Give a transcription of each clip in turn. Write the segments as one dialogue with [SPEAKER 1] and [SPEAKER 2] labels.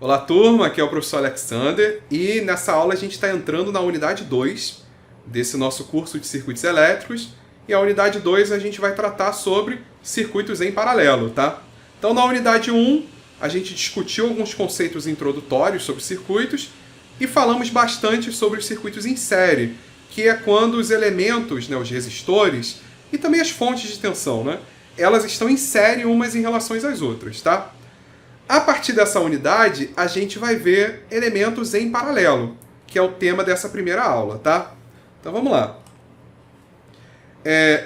[SPEAKER 1] Olá, turma, aqui é o professor Alexander e nessa aula a gente está entrando na unidade 2 desse nosso curso de circuitos elétricos e a unidade 2 a gente vai tratar sobre circuitos em paralelo, tá? Então na unidade 1 a gente discutiu alguns conceitos introdutórios sobre circuitos e falamos bastante sobre os circuitos em série, que é quando os elementos, os resistores e também as fontes de tensão, elas estão em série umas em relação às outras, tá? A partir dessa unidade, a gente vai ver elementos em paralelo, que é o tema dessa primeira aula, tá? Então vamos lá.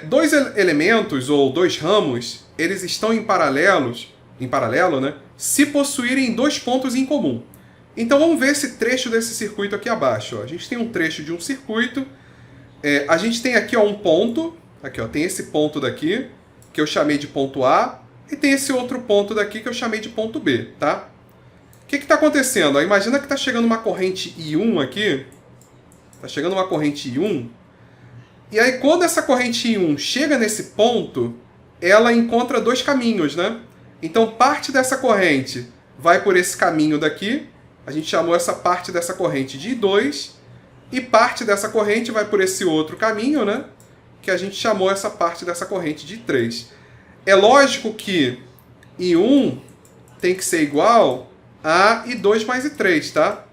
[SPEAKER 1] Dois elementos ou dois ramos, eles estão em paralelo, se possuírem dois pontos em comum. Então vamos ver esse trecho desse circuito aqui abaixo. Ó. A gente tem um trecho de um circuito, a gente tem aqui um ponto, tem esse ponto daqui, que eu chamei de ponto A, e tem esse outro ponto daqui que eu chamei de ponto B, tá? O que está acontecendo? Imagina que está chegando uma corrente I1 aqui. Está chegando uma corrente I1. E aí, quando essa corrente I1 chega nesse ponto, ela encontra dois caminhos, né? Então, parte dessa corrente vai por esse caminho daqui. A gente chamou essa parte dessa corrente de I2. E parte dessa corrente vai por esse outro caminho, né? Que a gente chamou essa parte dessa corrente de I3. É lógico que I1 tem que ser igual a I2 mais I3, tá?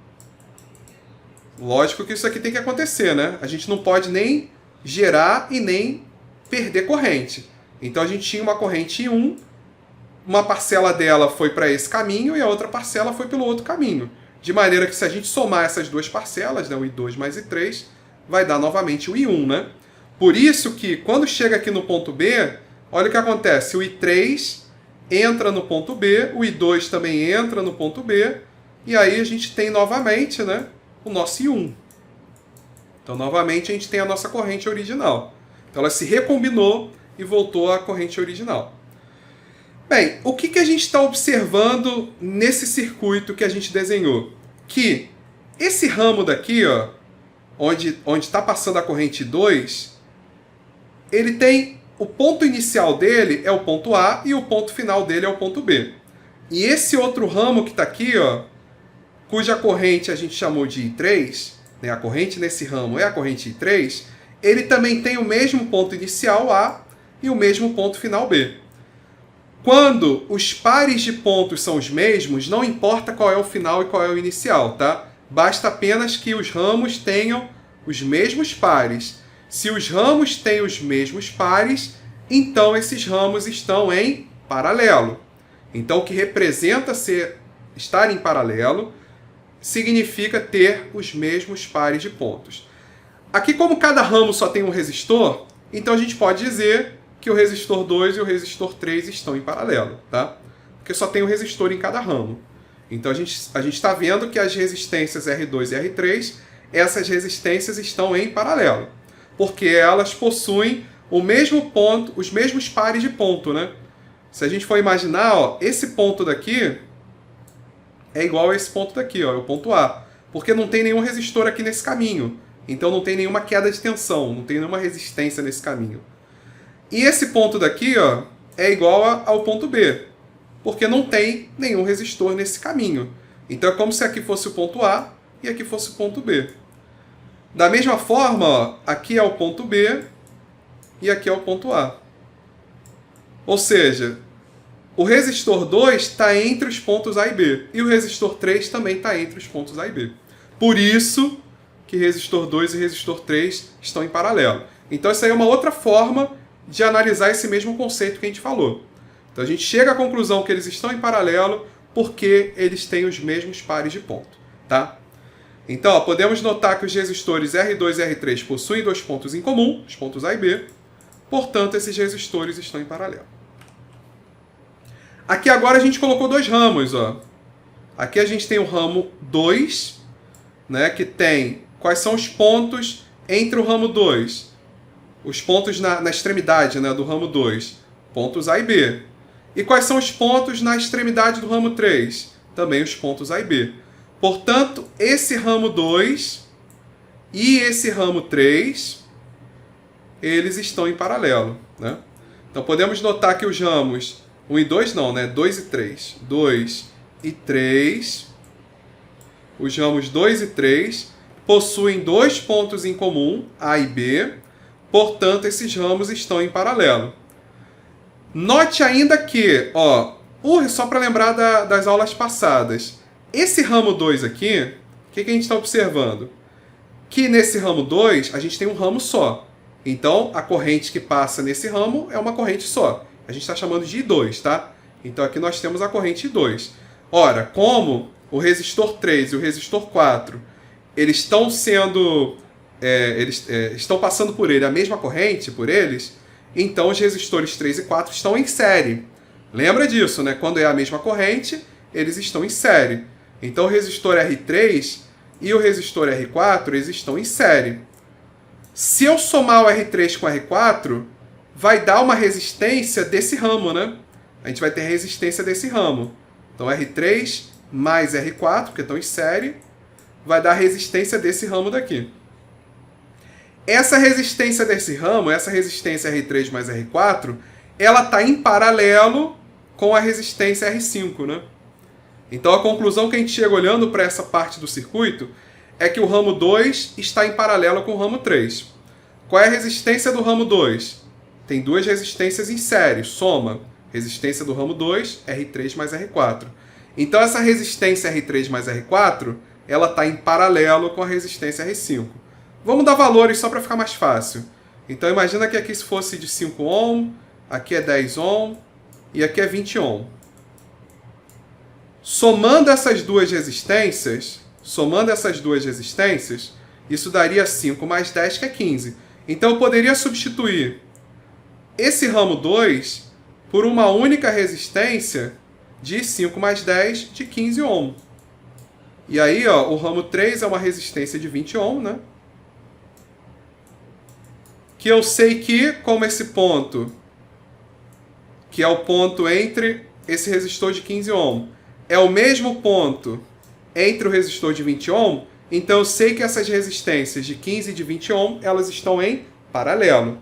[SPEAKER 1] Lógico que isso aqui tem que acontecer, né? A gente não pode nem gerar e nem perder corrente. Então a gente tinha uma corrente I1, uma parcela dela foi para esse caminho e a outra parcela foi pelo outro caminho. De maneira que se a gente somar essas duas parcelas, o I2 mais I3, vai dar novamente o I1, né? Por isso que quando chega aqui no ponto B, olha o que acontece, o I3 entra no ponto B, o I2 também entra no ponto B, e aí a gente tem novamente o nosso I1. Então, novamente, a gente tem a nossa corrente original. Então, ela se recombinou e voltou à corrente original. Bem, o que a gente está observando nesse circuito que a gente desenhou? Que esse ramo daqui, ó, onde está passando a corrente 2, ele tem... O ponto inicial dele é o ponto A e o ponto final dele é o ponto B. E esse outro ramo que está aqui, ó, cuja corrente a gente chamou de I3, a corrente nesse ramo é a corrente I3, ele também tem o mesmo ponto inicial A e o mesmo ponto final B. Quando os pares de pontos são os mesmos, não importa qual é o final e qual é o inicial, tá? Basta apenas que os ramos tenham os mesmos pares. Se os ramos têm os mesmos pares, então esses ramos estão em paralelo. Então, o que representa estar em paralelo significa ter os mesmos pares de pontos. Aqui, como cada ramo só tem um resistor, então a gente pode dizer que o resistor 2 e o resistor 3 estão em paralelo, tá? Porque só tem um resistor em cada ramo. Então, a gente está vendo que as resistências R2 e R3, essas resistências estão em paralelo, porque elas possuem o mesmo ponto, os mesmos pares de ponto, né? Se a gente for imaginar, ó, esse ponto daqui é igual a esse ponto daqui, ó, é o ponto A, porque não tem nenhum resistor aqui nesse caminho. Então não tem nenhuma queda de tensão, não tem nenhuma resistência nesse caminho. E esse ponto daqui, ó, é igual ao ponto B, porque não tem nenhum resistor nesse caminho. Então é como se aqui fosse o ponto A e aqui fosse o ponto B. Da mesma forma, ó, aqui é o ponto B e aqui é o ponto A. Ou seja, o resistor 2 está entre os pontos A e B. E o resistor 3 também está entre os pontos A e B. Por isso que resistor 2 e resistor 3 estão em paralelo. Então, essa aí é uma outra forma de analisar esse mesmo conceito que a gente falou. Então, a gente chega à conclusão que eles estão em paralelo porque eles têm os mesmos pares de ponto. Tá? Então, ó, podemos notar que os resistores R2 e R3 possuem dois pontos em comum, os pontos A e B. Portanto, esses resistores estão em paralelo. Aqui agora a gente colocou dois ramos. Ó. Aqui a gente tem o ramo 2, que tem... Quais são os pontos entre o ramo 2? Os pontos na extremidade do ramo 2. Pontos A e B. E quais são os pontos na extremidade do ramo 3? Também os pontos A e B. Portanto, esse ramo 2 e esse ramo 3, eles estão em paralelo. Né? Então, podemos notar que os ramos 1 e 2 não, 2 e 3. 2 e 3 os ramos 2 e 3 possuem dois pontos em comum, A e B, portanto, esses ramos estão em paralelo. Note ainda que, só para lembrar das aulas passadas, esse ramo 2 aqui, o que a gente está observando? Que nesse ramo 2 a gente tem um ramo só. Então, a corrente que passa nesse ramo é uma corrente só. A gente está chamando de I2, tá? Então, aqui nós temos a corrente I2. Ora, como o resistor 3 e o resistor 4, eles estão sendo... estão passando por ele a mesma corrente, por eles, então os resistores 3 e 4 estão em série. Lembra disso, né? Quando é a mesma corrente, eles estão em série. Então, o resistor R3 e o resistor R4, eles estão em série. Se eu somar o R3 com o R4, vai dar uma resistência desse ramo, né? A gente vai ter resistência desse ramo. Então, R3 mais R4, porque estão em série, vai dar resistência desse ramo daqui. Essa resistência desse ramo, essa resistência R3 mais R4, ela está em paralelo com a resistência R5, né? Então, a conclusão que a gente chega olhando para essa parte do circuito é que o ramo 2 está em paralelo com o ramo 3. Qual é a resistência do ramo 2? Tem duas resistências em série, soma. Resistência do ramo 2, R3 mais R4. Então, essa resistência R3 mais R4, ela está em paralelo com a resistência R5. Vamos dar valores só para ficar mais fácil. Então, imagina que aqui se fosse de 5 ohm, aqui é 10 ohm e aqui é 20 ohm. Somando essas duas resistências, isso daria 5 mais 10, que é 15. Então, eu poderia substituir esse ramo 2 por uma única resistência de 5 mais 10 de 15 ohm. E aí, o ramo 3 é uma resistência de 20 ohm, né? Que eu sei que, como esse ponto, que é o ponto entre esse resistor de 15 ohm, é o mesmo ponto entre o resistor de 20 ohm, então eu sei que essas resistências de 15 e de 20 ohm, elas estão em paralelo.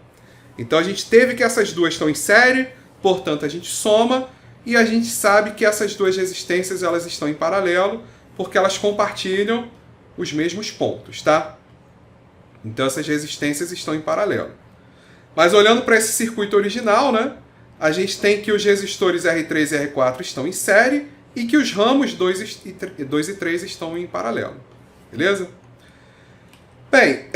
[SPEAKER 1] Então a gente teve que essas duas estão em série, portanto a gente soma, e a gente sabe que essas duas resistências elas estão em paralelo, porque elas compartilham os mesmos pontos, tá? Então essas resistências estão em paralelo. Mas olhando para esse circuito original, né, a gente tem que os resistores R3 e R4 estão em série e que os ramos 2 e 3 estão em paralelo. Beleza? Bem,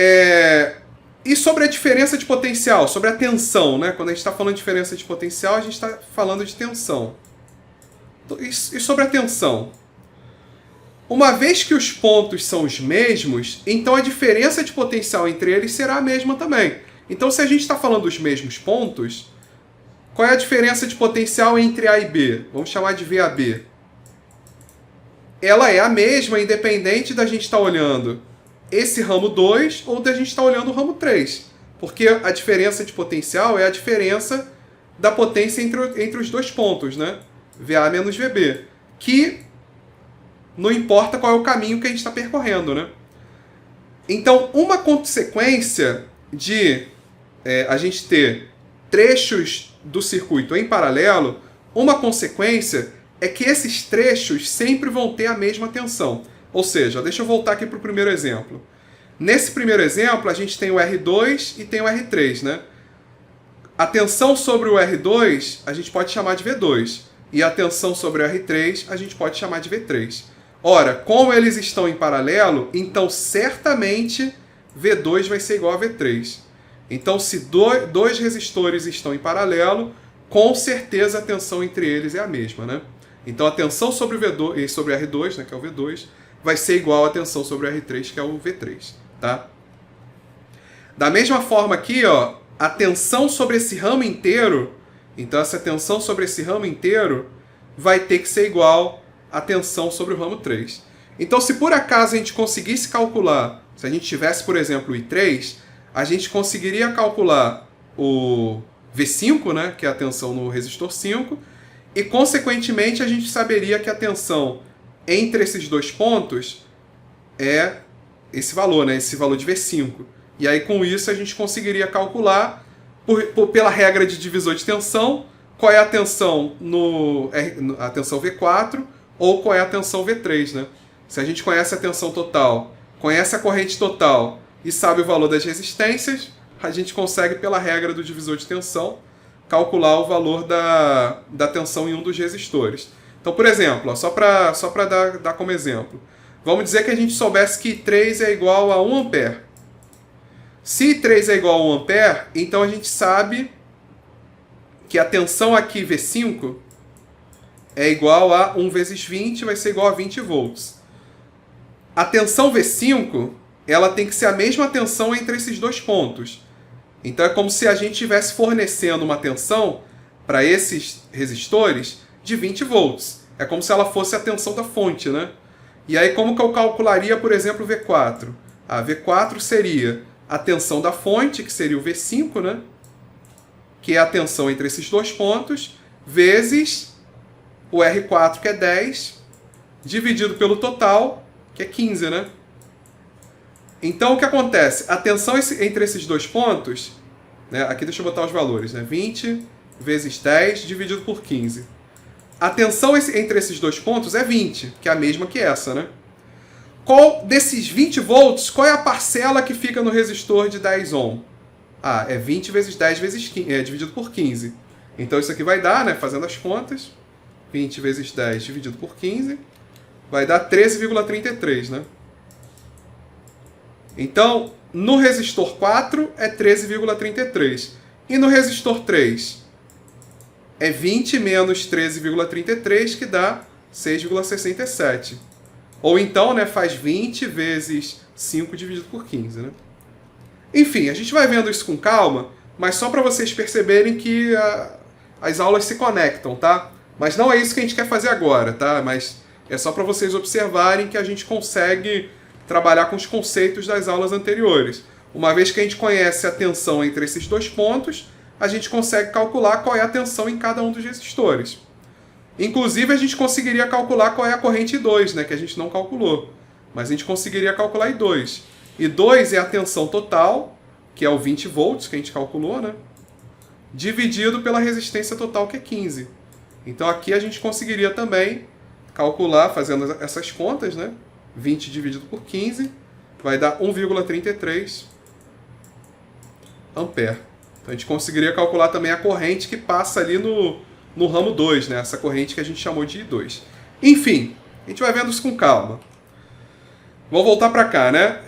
[SPEAKER 1] e sobre a diferença de potencial, sobre a tensão, né? Quando a gente está falando de diferença de potencial, a gente está falando de tensão. E sobre a tensão? Uma vez que os pontos são os mesmos, então a diferença de potencial entre eles será a mesma também. Então, se a gente está falando dos mesmos pontos, qual é a diferença de potencial entre A e B? Vamos chamar de VAB. Ela é a mesma, independente da gente estar olhando esse ramo 2 ou da gente estar olhando o ramo 3. Porque a diferença de potencial é a diferença da potência entre os dois pontos, né? VA menos VB. Que não importa qual é o caminho que a gente está percorrendo, né? Então, uma consequência de a gente ter trechos do circuito em paralelo, uma consequência é que esses trechos sempre vão ter a mesma tensão. Ou seja, deixa eu voltar aqui para o primeiro exemplo. Nesse primeiro exemplo, a gente tem o R2 e tem o R3, né? A tensão sobre o R2 a gente pode chamar de V2. E a tensão sobre o R3 a gente pode chamar de V3. Ora, como eles estão em paralelo, então certamente V2 vai ser igual a V3. Então, se dois resistores estão em paralelo, com certeza a tensão entre eles é a mesma, né? Então, a tensão sobre o V2 e sobre o R2, né, que é o V2, vai ser igual à tensão sobre o R3, que é o V3, tá? Da mesma forma aqui, a tensão sobre esse ramo inteiro, então essa tensão sobre esse ramo inteiro vai ter que ser igual à tensão sobre o ramo 3. Então, se por acaso a gente conseguisse calcular, se a gente tivesse, por exemplo, o I3, a gente conseguiria calcular o V5, né, que é a tensão no resistor 5, e, consequentemente, a gente saberia que a tensão entre esses dois pontos é esse valor, né, esse valor de V5. E aí, com isso, a gente conseguiria calcular, pela regra de divisor de tensão, qual é a tensão a tensão V4 ou qual é a tensão V3, né? Se a gente conhece a tensão total, conhece a corrente total e sabe o valor das resistências, a gente consegue, pela regra do divisor de tensão, calcular o valor da tensão em um dos resistores. Então, por exemplo, ó, só para dar como exemplo, vamos dizer que a gente soubesse que I3 é igual a 1 ampere. Se I3 é igual a 1 ampere, então a gente sabe que a tensão aqui, V5, é igual a 1 vezes 20, vai ser igual a 20 volts. A tensão V5, ela tem que ser a mesma tensão entre esses dois pontos. Então é como se a gente estivesse fornecendo uma tensão para esses resistores de 20 volts. É como se ela fosse a tensão da fonte, né? E aí como que eu calcularia, por exemplo, o V4? A V4 seria a tensão da fonte, que seria o V5, né? Que é a tensão entre esses dois pontos, vezes o R4, que é 10, dividido pelo total, que é 15, né? Então, o que acontece? A tensão entre esses dois pontos, né? Aqui deixa eu botar os valores, né? 20 vezes 10 dividido por 15. A tensão entre esses dois pontos é 20, que é a mesma que essa, né? Qual desses 20 volts, qual é a parcela que fica no resistor de 10 ohm? Ah, é 20 vezes 10 vezes 15, dividido por 15. Então, isso aqui vai dar, né? Fazendo as contas, 20 vezes 10 dividido por 15, vai dar 13,33, né? Então, no resistor 4 é 13,33. E no resistor 3 é 20 menos 13,33, que dá 6,67. Ou então, né, faz 20 vezes 5 dividido por 15, né? Enfim, a gente vai vendo isso com calma, mas só para vocês perceberem que as aulas se conectam, tá? Mas não é isso que a gente quer fazer agora, tá? Mas é só para vocês observarem que a gente consegue trabalhar com os conceitos das aulas anteriores. Uma vez que a gente conhece a tensão entre esses dois pontos, a gente consegue calcular qual é a tensão em cada um dos resistores. Inclusive, a gente conseguiria calcular qual é a corrente I2, né, que a gente não calculou. Mas a gente conseguiria calcular I2. I2 é a tensão total, que é o 20 volts que a gente calculou, né, dividido pela resistência total, que é 15. Então aqui a gente conseguiria também calcular, fazendo essas contas, né, 20 dividido por 15, vai dar 1,33 ampere. Então a gente conseguiria calcular também a corrente que passa ali no ramo 2, né? Essa corrente que a gente chamou de I2. Enfim, a gente vai vendo isso com calma. Vamos voltar para cá, né?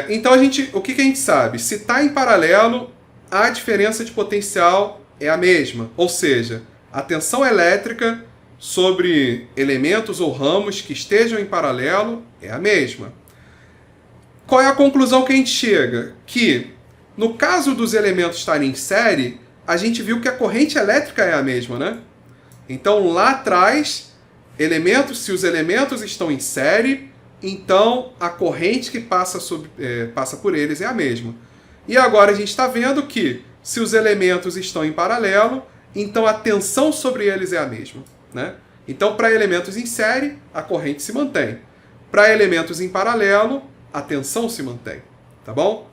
[SPEAKER 1] Então o que a gente sabe? Se está em paralelo, a diferença de potencial é a mesma. Ou seja, a tensão elétrica sobre elementos ou ramos que estejam em paralelo é a mesma. Qual é a conclusão que a gente chega? Que, no caso dos elementos estarem em série, a gente viu que a corrente elétrica é a mesma, né? Então, lá atrás, se os elementos estão em série, então a corrente que passa por eles é a mesma. E agora a gente está vendo que, se os elementos estão em paralelo, então a tensão sobre eles é a mesma, né? Então, para elementos em série, a corrente se mantém. Para elementos em paralelo, a tensão se mantém, tá bom?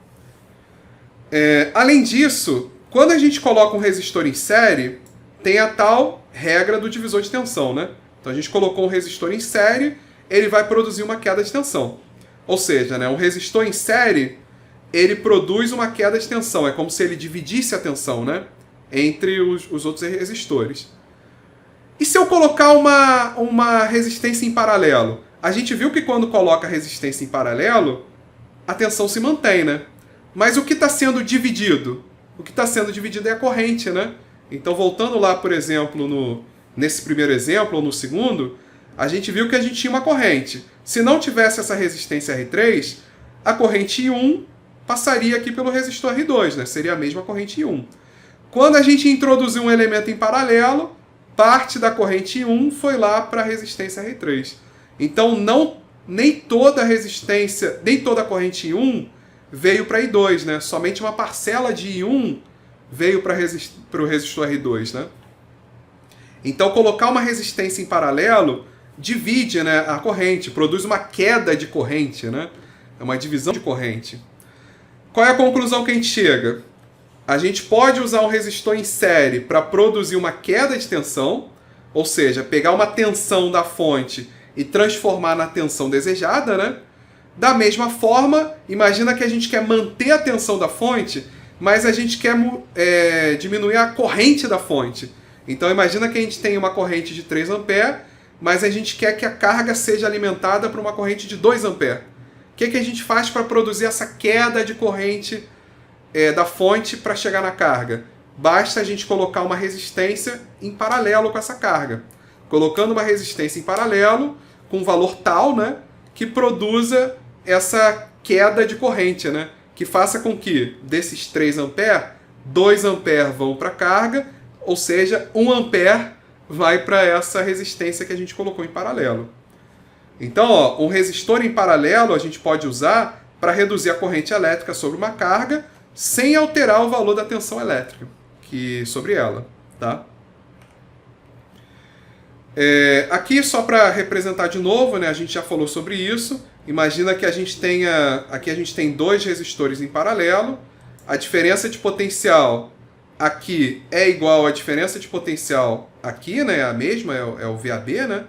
[SPEAKER 1] Além disso, quando a gente coloca um resistor em série, tem a tal regra do divisor de tensão, né? Então a gente colocou um resistor em série, ele vai produzir uma queda de tensão. Ou seja, né, um resistor em série, ele produz uma queda de tensão. É como se ele dividisse a tensão, né, entre os outros resistores. E se eu colocar uma resistência em paralelo? A gente viu que quando coloca a resistência em paralelo, a tensão se mantém, né? Mas o que está sendo dividido? O que está sendo dividido é a corrente, né? Então, voltando lá, por exemplo, nesse primeiro exemplo, ou no segundo, a gente viu que a gente tinha uma corrente. Se não tivesse essa resistência R3, a corrente I1 passaria aqui pelo resistor R2, né? Seria a mesma corrente I1. Quando a gente introduziu um elemento em paralelo, parte da corrente I1 foi lá para a resistência R3. Então, nem toda a resistência, nem toda a corrente I1 veio para I2, né? Somente uma parcela de I1 veio para o resistor R2, né? Então, colocar uma resistência em paralelo divide, né, a corrente, produz uma queda de corrente, né? É uma divisão de corrente. Qual é a conclusão que a gente chega? A gente pode usar um resistor em série para produzir uma queda de tensão, ou seja, pegar uma tensão da fonte e transformar na tensão desejada, né? Da mesma forma, imagina que a gente quer manter a tensão da fonte, mas a gente quer diminuir a corrente da fonte. Então imagina que a gente tem uma corrente de 3 A, mas a gente quer que a carga seja alimentada por uma corrente de 2 A. O que a gente faz para produzir essa queda de corrente da fonte para chegar na carga? Basta a gente colocar uma resistência em paralelo com essa carga. Colocando uma resistência em paralelo, com um valor tal, né, que produza essa queda de corrente, né, que faça com que desses 3 A, 2 A vão para a carga, ou seja, 1 A vai para essa resistência que a gente colocou em paralelo. Então, ó, um resistor em paralelo a gente pode usar para reduzir a corrente elétrica sobre uma carga sem alterar o valor da tensão elétrica sobre ela, tá? Aqui, só para representar de novo, né, a gente já falou sobre isso. Imagina que aqui a gente tem 2 resistores em paralelo. A diferença de potencial aqui é igual à diferença de potencial aqui, né, a mesma, é o VAB, né?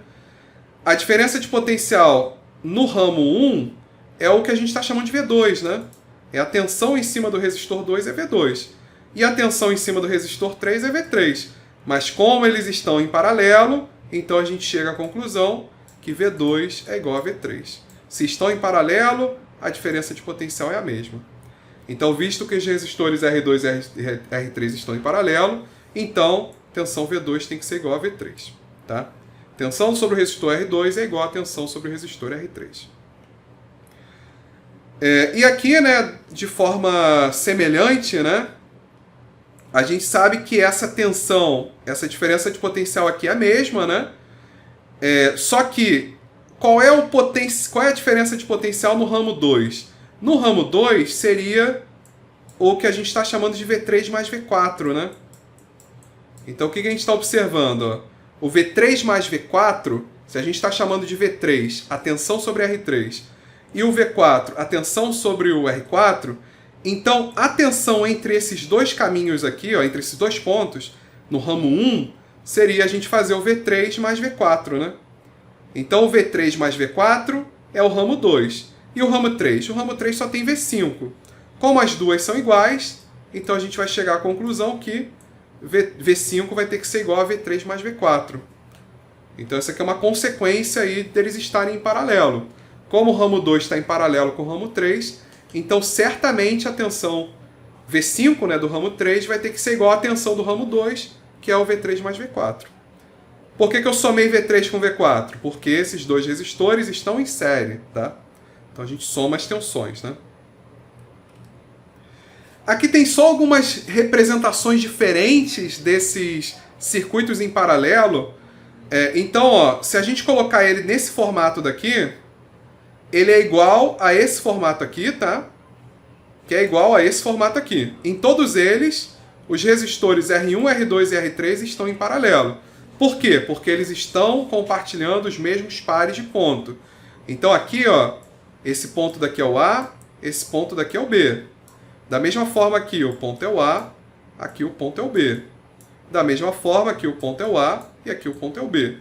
[SPEAKER 1] A diferença de potencial no ramo 1 é o que a gente está chamando de V2, né? A tensão em cima do resistor 2 é V2. E a tensão em cima do resistor 3 é V3. Mas como eles estão em paralelo, então a gente chega à conclusão que V2 é igual a V3. Se estão em paralelo, a diferença de potencial é a mesma. Então, visto que os resistores R2 e R3 estão em paralelo, então tensão V2 tem que ser igual a V3. Tá? Tensão sobre o resistor R2 é igual a tensão sobre o resistor R3. E aqui, né, de forma semelhante, né, a gente sabe que essa tensão, essa diferença de potencial aqui é a mesma, né? Só que qual é a diferença de potencial no ramo 2? No ramo 2 seria o que a gente está chamando de V3 mais V4, né? Então o que a gente está observando? Ó? O V3 mais V4, se a gente está chamando de V3 a tensão sobre R3 e o V4 a tensão sobre o R4, então a tensão entre esses 2 caminhos aqui, ó, entre esses 2 pontos, no ramo 1, seria a gente fazer o V3 mais V4, né? Então o V3 mais V4 é o ramo 2. E o ramo 3? O ramo 3 só tem V5. Como as duas são iguais, então a gente vai chegar à conclusão que V5 vai ter que ser igual a V3 mais V4. Então essa aqui é uma consequência aí deles estarem em paralelo. Como o ramo 2 está em paralelo com o ramo 3, então certamente a tensão V5, né, do ramo 3 vai ter que ser igual à tensão do ramo 2, que é o V3 mais V4. Por que eu somei V3 com V4? Porque esses 2 resistores estão em série, tá? Então a gente soma as tensões, né? Aqui tem só algumas representações diferentes desses circuitos em paralelo. Então, ó, se a gente colocar ele nesse formato daqui, ele é igual a esse formato aqui, tá? Que é igual a esse formato aqui. Em todos eles, os resistores R1, R2 e R3 estão em paralelo. Por quê? Porque eles estão compartilhando os mesmos pares de ponto. Então aqui, ó, esse ponto daqui é o A, esse ponto daqui é o B. Da mesma forma aqui o ponto é o A, aqui o ponto é o B. Da mesma forma aqui o ponto é o A e aqui o ponto é o B.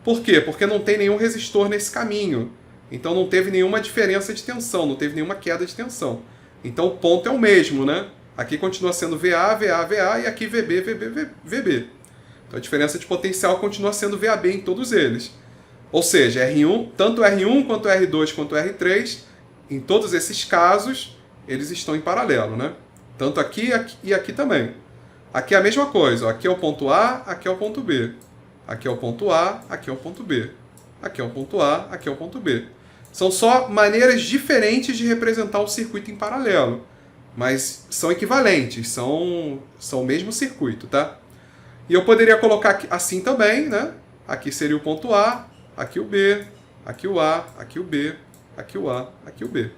[SPEAKER 1] Por quê? Porque não tem nenhum resistor nesse caminho. Então não teve nenhuma diferença de tensão, não teve nenhuma queda de tensão. Então o ponto é o mesmo, né? Aqui continua sendo VA, VA, VA e aqui VB, VB, VB. Então a diferença de potencial continua sendo VAB em todos eles. Ou seja, R1, tanto R1 quanto R2 quanto R3, em todos esses casos, eles estão em paralelo, né? Tanto aqui e aqui também. Aqui é a mesma coisa. Ó. Aqui é o ponto A, aqui é o ponto B. Aqui é o ponto A, aqui é o ponto B. Aqui é o ponto A, aqui é o ponto B. São só maneiras diferentes de representar um circuito em paralelo. Mas são equivalentes, são o mesmo circuito, tá? E eu poderia colocar assim também, né? Aqui seria o ponto A, aqui o B, aqui o A, aqui o B, aqui o A, aqui o B.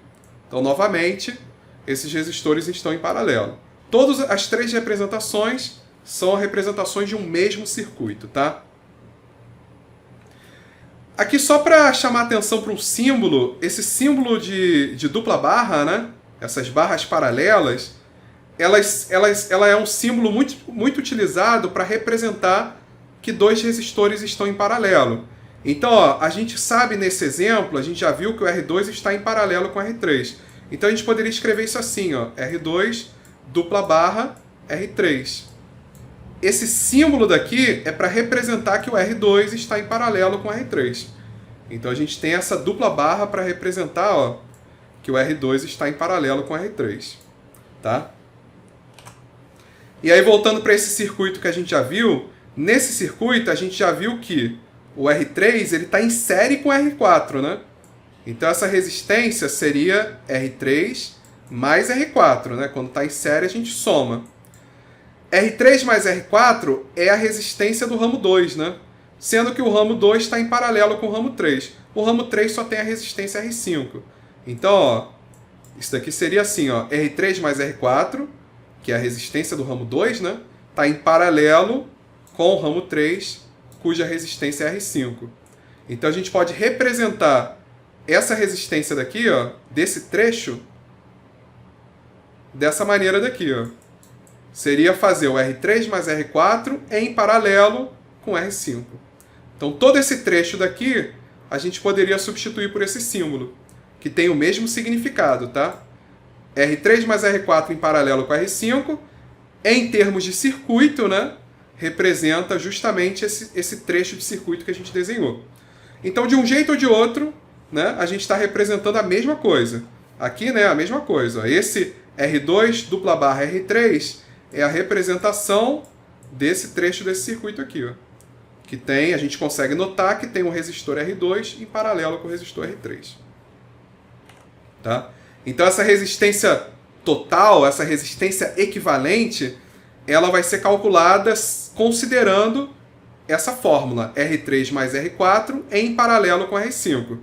[SPEAKER 1] Então, novamente, esses resistores estão em paralelo. Todas as 3 representações são representações de um mesmo circuito, tá? Aqui só para chamar a atenção para um símbolo, esse símbolo de dupla barra, né? Essas barras paralelas, ela é um símbolo muito utilizado para representar que 2 resistores estão em paralelo. Então, ó, a gente sabe nesse exemplo, a gente já viu que o R2 está em paralelo com o R3. Então a gente poderia escrever isso assim, ó, R2 dupla barra R3. Esse símbolo daqui é para representar que o R2 está em paralelo com o R3. Então a gente tem essa dupla barra para representar, ó, que o R2 está em paralelo com o R3. Tá? E aí, voltando para esse circuito que a gente já viu, nesse circuito a gente já viu que o R3 está em série com o R4, né? Então essa resistência seria R3 mais R4, né? Quando está em série a gente soma. R3 mais R4 é a resistência do ramo 2, né? Sendo que o ramo 2 está em paralelo com o ramo 3. O ramo 3 só tem a resistência R5. Então, ó, isso daqui seria assim, ó, R3 mais R4, que é a resistência do ramo 2, né? Está em paralelo com o ramo 3, cuja resistência é R5. Então a gente pode representar essa resistência daqui, ó, desse trecho, dessa maneira daqui, ó. Seria fazer o R3 mais R4 em paralelo com R5. Então todo esse trecho daqui a gente poderia substituir por esse símbolo, que tem o mesmo significado, tá? R3 mais R4 em paralelo com R5, em termos de circuito, né, representa justamente esse trecho de circuito que a gente desenhou. Então, de um jeito ou de outro, né, a gente está representando a mesma coisa. Aqui, né, a mesma coisa. Esse R2 dupla barra R3 é a representação desse trecho desse circuito aqui, ó, que tem, a gente consegue notar que tem um resistor R2 em paralelo com o resistor R3. Tá? Então essa resistência total, essa resistência equivalente, ela vai ser calculada considerando essa fórmula, R3 mais R4 em paralelo com R5.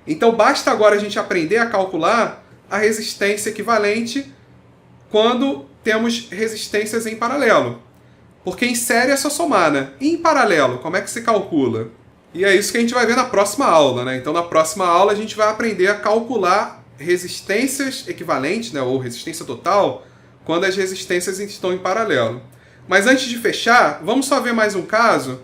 [SPEAKER 1] Então basta agora a gente aprender a calcular a resistência equivalente quando temos resistências em paralelo. Porque em série é só somar, né? E em paralelo, como é que se calcula? E é isso que a gente vai ver na próxima aula, né? Então na próxima aula a gente vai aprender a calcular resistências equivalentes, né, ou resistência total, quando as resistências estão em paralelo. Mas antes de fechar, vamos só ver mais um caso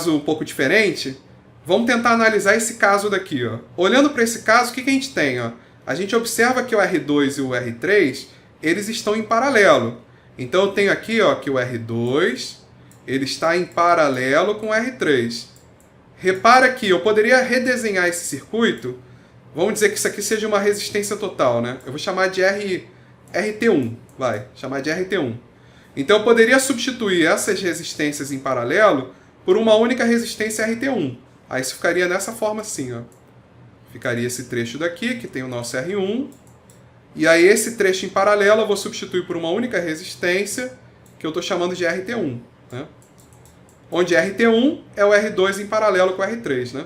[SPEAKER 1] um pouco diferente. Vamos tentar analisar esse caso daqui, ó. Olhando para esse caso, o que a gente tem? Ó? A gente observa que o R2 e o R3 eles estão em paralelo. Então eu tenho aqui, ó, que o R2 ele está em paralelo com o R3. Repara que eu poderia redesenhar esse circuito. Vamos dizer que isso aqui seja uma resistência total, né? Eu vou chamar de RT1, vai, chamar de RT1. Então eu poderia substituir essas resistências em paralelo por uma única resistência RT1. Aí isso ficaria nessa forma assim, ó. Ficaria esse trecho daqui, que tem o nosso R1. E aí esse trecho em paralelo eu vou substituir por uma única resistência, que eu estou chamando de RT1, né? Onde RT1 é o R2 em paralelo com o R3, né?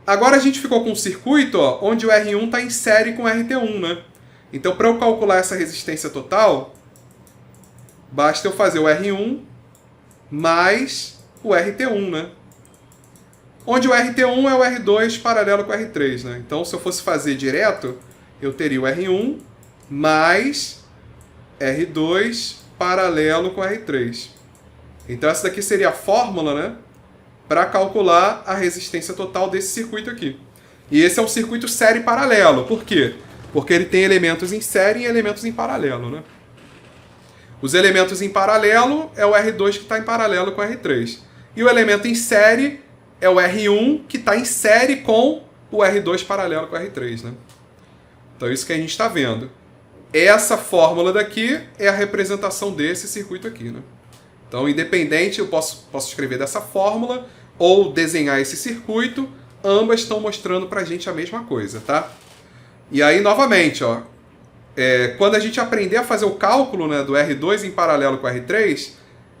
[SPEAKER 1] Agora a gente ficou com um circuito, ó, onde o R1 está em série com o RT1, né? Então, para eu calcular essa resistência total, basta eu fazer o R1 mais o RT1, né? Onde o RT1 é o R2 paralelo com o R3, né? Então, se eu fosse fazer direto, eu teria o R1 mais R2 paralelo com o R3. Então, essa daqui seria a fórmula, né, para calcular a resistência total desse circuito aqui. E esse é um circuito série paralelo. Por quê? Porque ele tem elementos em série e elementos em paralelo, né? Os elementos em paralelo é o R2 que está em paralelo com o R3. E o elemento em série é o R1 que está em série com o R2 paralelo com o R3, né? Então isso que a gente está vendo. Essa fórmula daqui é a representação desse circuito aqui, né? Então, independente, eu posso escrever dessa fórmula ou desenhar esse circuito, ambas estão mostrando para a gente a mesma coisa, tá? E aí, novamente, ó, quando a gente aprender a fazer o cálculo, né, do R2 em paralelo com o R3,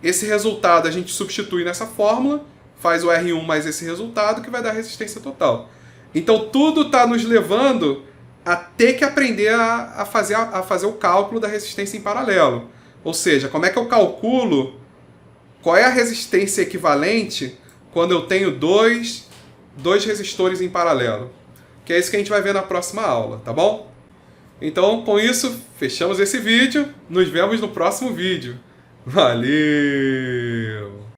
[SPEAKER 1] esse resultado a gente substitui nessa fórmula, faz o R1 mais esse resultado, que vai dar resistência total. Então, tudo está nos levando a ter que aprender a fazer o cálculo da resistência em paralelo. Ou seja, como é que eu calculo qual é a resistência equivalente quando eu tenho dois resistores em paralelo? Que é isso que a gente vai ver na próxima aula, tá bom? Então, com isso, fechamos esse vídeo. Nos vemos no próximo vídeo. Valeu!